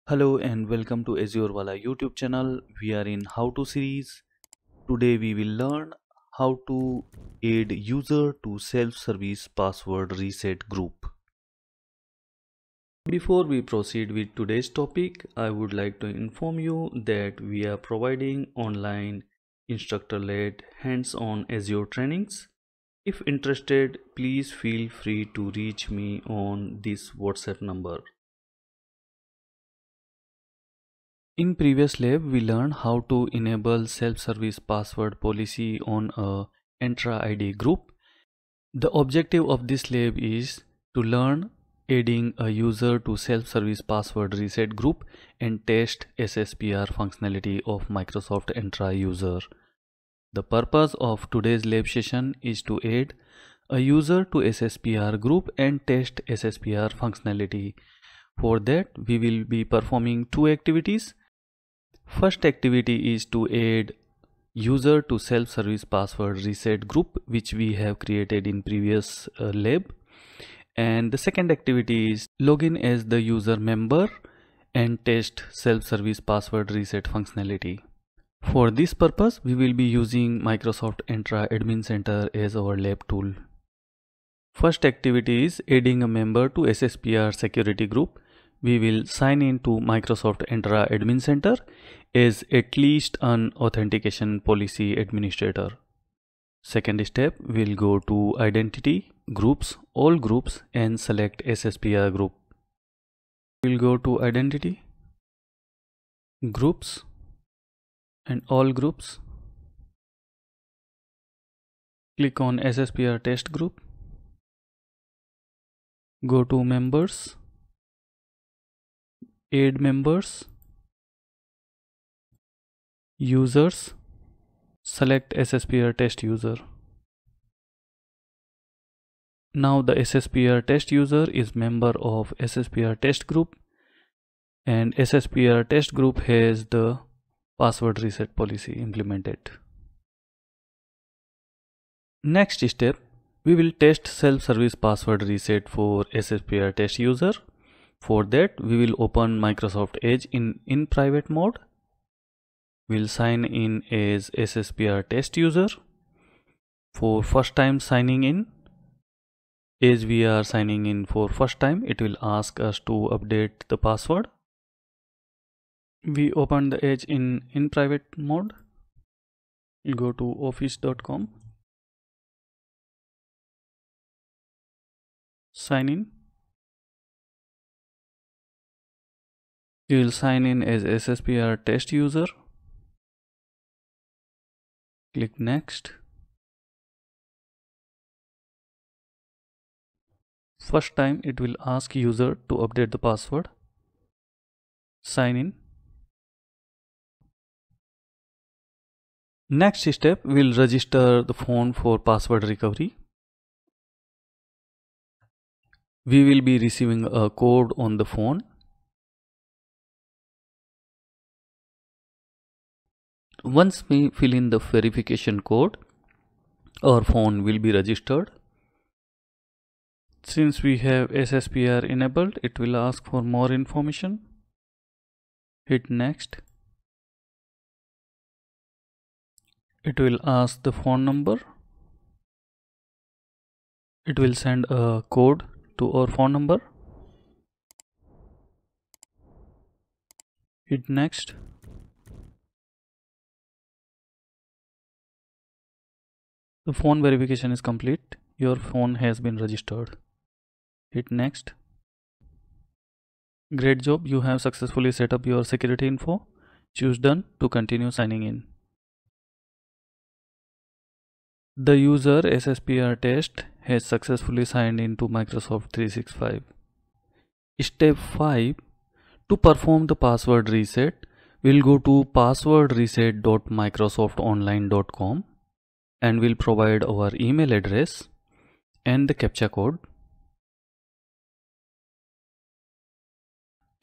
Hello and welcome to Azure Wala YouTube channel. We are in How To series. Today we will learn how to add user to self-service password reset group. Before we proceed with today's topic, I would like to inform you that we are providing online instructor-led hands-on Azure trainings. If interested, please feel free to reach me on this WhatsApp number. In previous lab, we learned how to enable self-service password policy on a Entra ID group. The objective of this lab is to learn adding a user to self-service password reset group and test SSPR functionality of Microsoft Entra user. The purpose of today's lab session is to add a user to SSPR group and test SSPR functionality. For that, we will be performing two activities. First activity is to add user to self-service password reset group, which we have created in previous lab. And the second activity is login as the user member and test self-service password reset functionality. For this purpose, we will be using Microsoft Entra Admin Center as our lab tool. First activity is adding a member to SSPR security group. We will sign in to Microsoft Entra Admin Center as at least an authentication policy administrator. Second step, we'll go to Identity, Groups, All Groups and select SSPR group. We'll go to Identity, Groups and All Groups. Click on SSPR test group. Go to Members, Add Members, Users, select SSPR test user. Now the SSPR test user is member of SSPR test group and SSPR test group has the password reset policy implemented. Next step, we will test self-service password reset for SSPR test user. For that, we will open Microsoft Edge in private mode. We'll sign in as SSPR test user. For first time signing in, as we are signing in for first time, it will ask us to update the password. We open the Edge in private mode. We'll go to office.com. Sign in. You will sign in as SSPR test user. Click next. First time it will ask user to update the password. Sign in. Next step, we'll register the phone for password recovery. We will be receiving a code on the phone. Once we fill in the verification code, our phone will be registered. Since we have SSPR enabled, it will ask for more information. Hit next. It will ask the phone number. It will send a code to our phone number. Hit next. The phone verification is complete. Your phone has been registered. Hit next. Great job, you have successfully set up your security info. Choose done to continue signing in. The user SSPR test has successfully signed into Microsoft 365. Step 5. To perform the password reset, we'll go to passwordreset.microsoftonline.com and we'll provide our email address and the CAPTCHA code.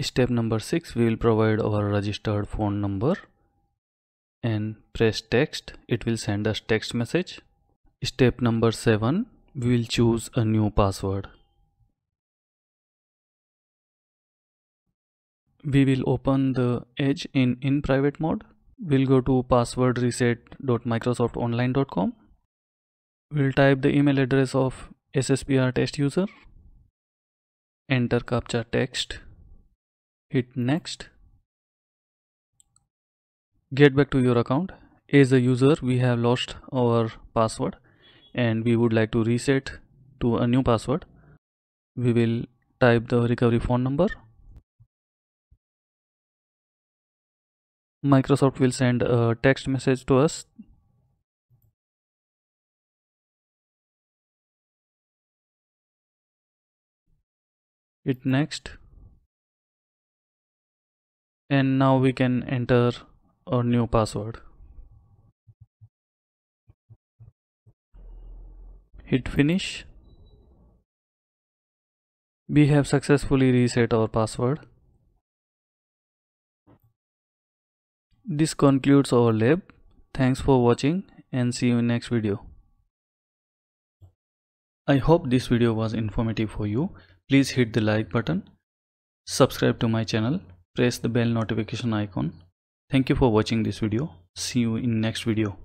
Step number 6, we will provide our registered phone number and press text. It will send us text message. Step number 7, we will choose a new password. We will open the Edge in private mode. We'll go to passwordreset.microsoftonline.com. We'll type the email address of SSPR test user. Enter CAPTCHA text. Hit next. Get back to your account. As a user, we have lost our password and we would like to reset to a new password. We will type the recovery phone number. Microsoft will send a text message to us. Hit next. And now we can enter our new password. Hit finish. We have successfully reset our password. This concludes our lab. Thanks for watching and see you in next video. I hope this video was informative for you. Please hit the like button, subscribe to my channel, press the bell notification icon. Thank you for watching this video. See you in next video.